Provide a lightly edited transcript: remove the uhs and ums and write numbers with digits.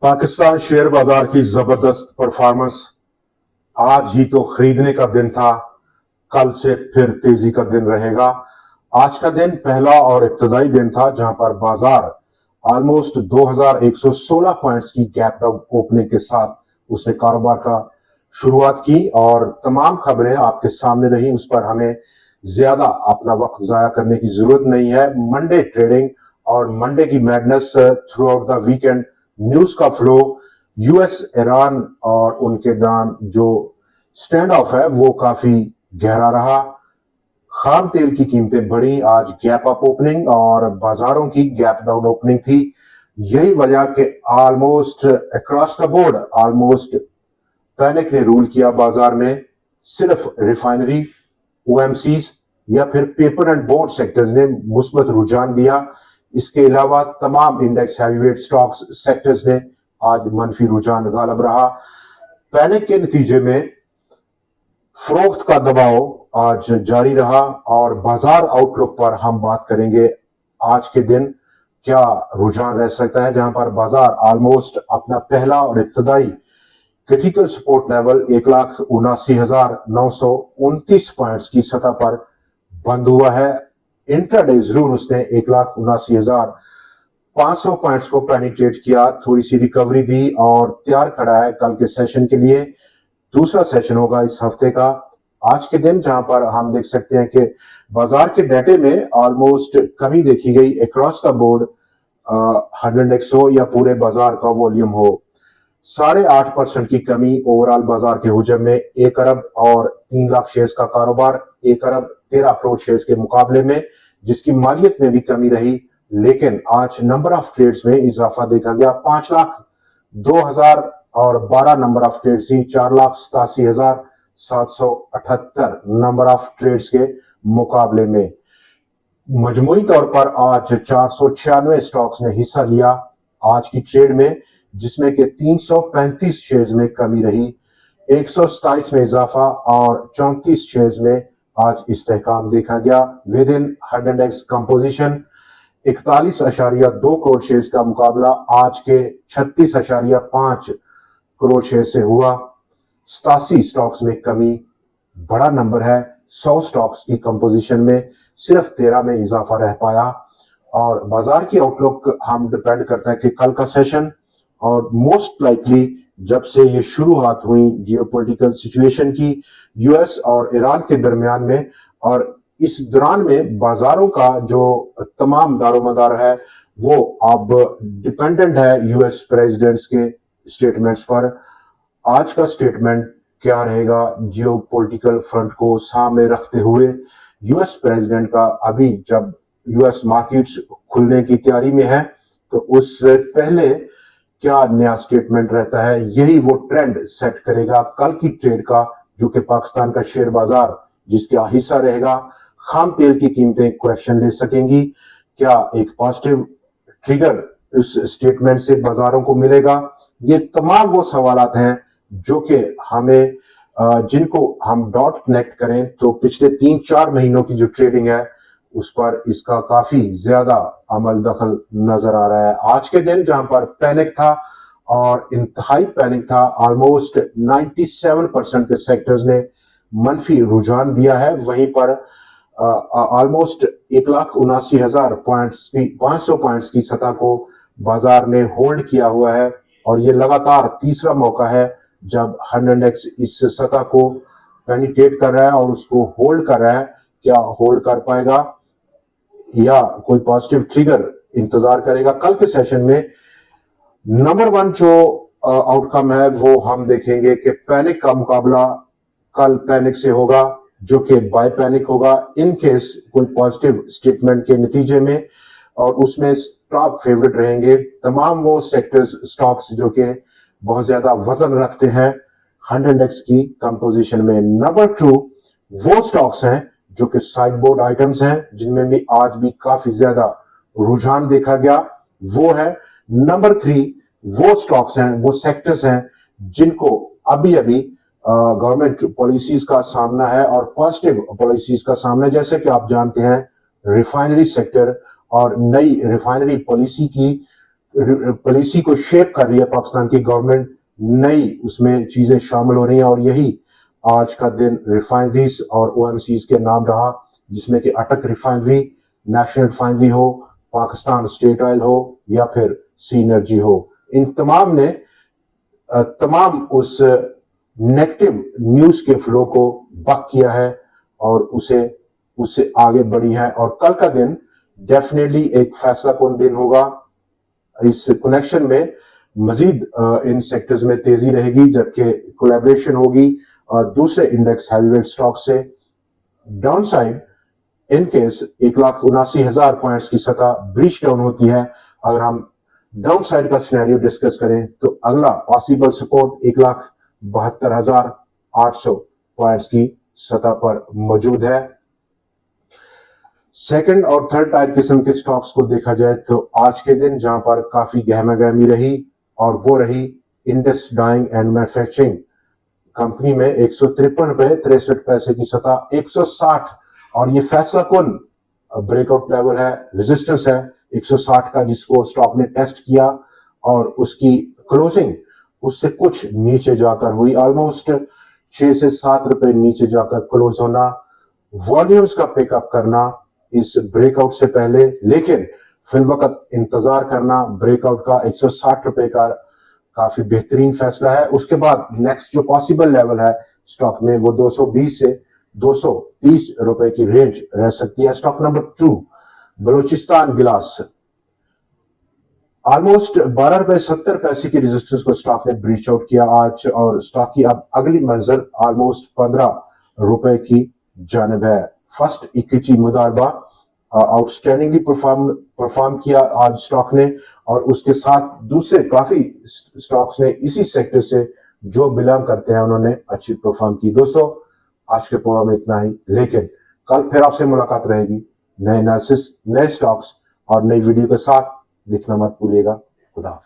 Pakistan share बाजार की जबरदस्त परफॉर्मेंस। आज ही तो खरीदने का दिन था, कल से फिर तेजी का दिन रहेगा। आज का दिन पहला और इब्तदाई दिन था जहां पर बाजार ऑलमोस्ट 2116 पॉइंट्स की गैप डाउन ओपनिंग के साथ उसने कारोबार का शुरुआत की और तमाम खबरें आपके सामने रही। उस पर हमें ज्यादा अपना वक्त जाया करने की जरूरत नहीं है। मंडे ट्रेडिंग और मंडे की madness through out the weekend, news का फ्लो, यूएस ईरान और उनके दौरान जो स्टैंड ऑफ है वो काफी गहरा रहा। खाम तेल की कीमतें बढ़ी, आज गैप अप ओपनिंग और बाजारों की गैप डाउन ओपनिंग थी। यही वजह कि almost across the board almost panic ने रूल किया बाजार में। सिर्फ रिफाइनरी, ओएमसीज या फिर पेपर एंड बोर्ड सेक्टर्स ने मुस्बत रुझान दिया। इसके अलावा तमाम इंडेक्स हैवीवेट स्टॉक्स सेक्टर्स ने आज मनफी रुझान गालब रहा। पैनिक के नतीजे में फरोख्त का दबाव आज जारी रहा और बाजार आउटलुक पर हम बात करेंगे। आज के दिन क्या रुझान रह सकता है, जहां पर बाजार ऑलमोस्ट अपना पहला और इब्तदाई क्रिटिकल सपोर्ट लेवल 1,79,929 पॉइंट्स की सतह पर बंद हुआ है। इंट्राडे जरूर उसने 1,79,500 पॉइंट्स को पेनिट्रेट किया, थोड़ी सी रिकवरी दी और तैयार खड़ा है कल के सेशन के लिए। दूसरा सेशन होगा इस हफ्ते का। आज के दिन जहां पर हम देख सकते हैं कि बाजार के डाटे में ऑलमोस्ट कमी देखी गई अक्रॉस द बोर्ड। 100 इंडेक्स हो या पूरे बाजार का वॉल्यूम हो, 8.5% की कमी ओवरऑल बाजार के हुजम में। 1 अरब और 3 लाख शेयर्स का कारोबार 1 अरब 13 करोड़ शेयर्स के मुकाबले में, जिसकी मालियत में भी कमी रही। लेकिन आज नंबर ऑफ ट्रेड्स में इजाफा देखा गया। 5,02,012 नंबर ऑफ ट्रेड्स थी, 4,87,778 नंबर ऑफ ट्रेड्स के मुकाबले में। मजमूई तौर पर आज 496 स्टॉक्स ने हिस्सा लिया आज की ट्रेड में, जिसमें कि 335 शेयर्स में कमी रही, 127 में इजाफा और 34 शेयर्स में आज इस्तेहकाम देखा गया। With in 100 index composition 41.2 crore shares का मुकाबला आज के 36.5 करोड़ शेयर से हुआ। 87 स्टॉक्स में कमी, बड़ा नंबर है। 100 स्टॉक्स की कंपोजिशन में सिर्फ 13 में इजाफा रह पाया। और बाजार की आउटलुक हम डिपेंड करता है कि कल का सेशन और मोस्ट लाइकली जब से ये शुरुआत हुई जियोपॉलिटिकल सिचुएशन की यूएस और ईरान के दरमियान में, और इस दौरान में बाजारों का जो तमाम दारोमदार है वो अब डिपेंडेंट है यूएस प्रेसिडेंट्स के स्टेटमेंट्स पर। आज का स्टेटमेंट क्या रहेगा जियोपॉलिटिकल फ्रंट को सामने रखते हुए यूएस प्रेसिडेंट का? अभी जब यूएस मार्केट्स खुलने की तैयारी में है तो उससे पहले क्या नया स्टेटमेंट रहता है, यही वो ट्रेंड सेट करेगा कल की ट्रेड का, जो कि पाकिस्तान का शेयर बाजार जिसका हिस्सा रहेगा। खाम तेल की कीमतें करेक्शन ले सकेंगी, क्या एक पॉजिटिव ट्रिगर इस स्टेटमेंट से बाजारों को मिलेगा? ये तमाम वो सवालात हैं जो कि हमें जिनको हम डॉट कनेक्ट करें तो पिछले 3-4 महीनों की जो ट्रेडिंग है उस पर इसका काफी ज्यादा अमल दखल नजर आ रहा है। आज के दिन जहां पर पैनिक था और इंतहाई पैनिक था, ऑलमोस्ट 97% के सेक्टर्स ने मनफी रुझान दिया है। वहीं पर ऑलमोस्ट 1,79,500 पॉइंट्स की सतह को बाजार ने होल्ड किया हुआ है और ये लगातार तीसरा मौका है जब 100 इंडेक्स इस सतह को पेनिट्रेट कर रहा है और उसको होल्ड कर रहा है। क्या होल्ड कर पाएगा या कोई पॉजिटिव ट्रिगर इंतजार करेगा? कल के सेशन में नंबर 1 जो आउटकम है वो हम देखेंगे कि पैनिक का मुकाबला कल पैनिक से होगा, जो कि बाय पैनिक होगा इन केस कोई पॉजिटिव स्टेटमेंट के नतीजे में, और उसमें टॉप फेवरेट रहेंगे तमाम वो सेक्टर्स स्टॉक्स जो कि बहुत ज्यादा वजन रखते हैं 100 इंडेक्स की कंपोजिशन में। नंबर 2 वो स्टॉक्स हैं जो कि साइड बोर्ड आइटम्स हैं, जिनमें भी आज भी काफी ज्यादा रुझान देखा गया, वो है। नंबर 3 वो स्टॉक्स हैं, वो सेक्टर्स हैं जिनको अभी अभी गवर्नमेंट पॉलिसीज का सामना है और पॉजिटिव पॉलिसीज का सामना है। जैसे कि आप जानते हैं रिफाइनरी सेक्टर और नई रिफाइनरी पॉलिसी की पॉलिसी को शेप कर रही है पाकिस्तान की गवर्नमेंट, नई उसमें चीजें शामिल हो रही हैं और यही आज का दिन रिफाइनरीज और ओएमसीज के नाम रहा, जिसमें कि अटक रिफाइनरी, नेशनल रिफाइनरी हो, पाकिस्तान स्टेट ऑयल हो या फिर सीनर्जी हो, इन तमाम ने तमाम उस नेगेटिव न्यूज के फ्लो को बक किया है और उससे आगे बढ़ी है। और कल का दिन डेफिनेटली एक फैसला कौन दिन होगा। इस कनेक्शन में मजीद इन सेक्टर्स में तेजी रहेगी, जबकि कोलैबोरेशन होगी दूसरे इंडेक्स हैवीवेट स्टॉक से। Down side in case 1,79,000 points की सतह ब्रीच डाउन होती है। अगर हम डाउन साइड का सिनेरियो डिस्कस करें तो अगला पॉसिबल सपोर्ट 1,72,800 पॉइंट्स की सतह पर मौजूद है। सेकंड और थर्ड टायर किस्म के स्टॉक्स को देखा जाए तो आज के दिन जहां पर काफी गहमा गहमी रही और वो रही Indus dyeing and manufacturing company में 153.63 की सतह 160, और ये फैसला कौन ब्रेकआउट लेवल है, रेजिस्टेंस है 160 का, जिसको स्टॉक ने टेस्ट किया और उसकी क्लोजिंग उससे कुछ नीचे जाकर हुई, ऑलमोस्ट 6 से 7 रुपए नीचे जाकर क्लोज होना, वॉल्यूम्स का पिकअप करना इस ब्रेकआउट से पहले, लेकिन फिल वक्त इंतजार करना ब्रेकआउट का 160 रुपए का काफी बेहतरीन फैसला है। उसके बाद नेक्स्ट जो पॉसिबल लेवल है स्टॉक में वो 220 से 230 रुपए की रेंज रह सकती है। स्टॉक नंबर 2 बलूचिस्तान गिलास, ऑलमोस्ट 12.70 की रेजिस्टेंस को स्टॉक ने ब्रीच आउट किया आज, और स्टॉक की अब अगली मंजिल ऑलमोस्ट 15 रुपए की जानिब है। फर्स्ट इक्विटी मुदारबा आउटस्टैंडिंगली परफॉर्म किया आज स्टॉक ने, और उसके साथ दूसरे काफी स्टॉक्स ने इसी सेक्टर से जो बिलोंग करते हैं उन्होंने अच्छी परफॉर्म की। दोस्तों आज के प्रोग्राम में इतना ही, लेकिन कल फिर आपसे मुलाकात रहेगी नए एनालिसिस, नए स्टॉक्स और नई वीडियो के साथ। देखना मत भूलिएगा। खुदा हाफिज़।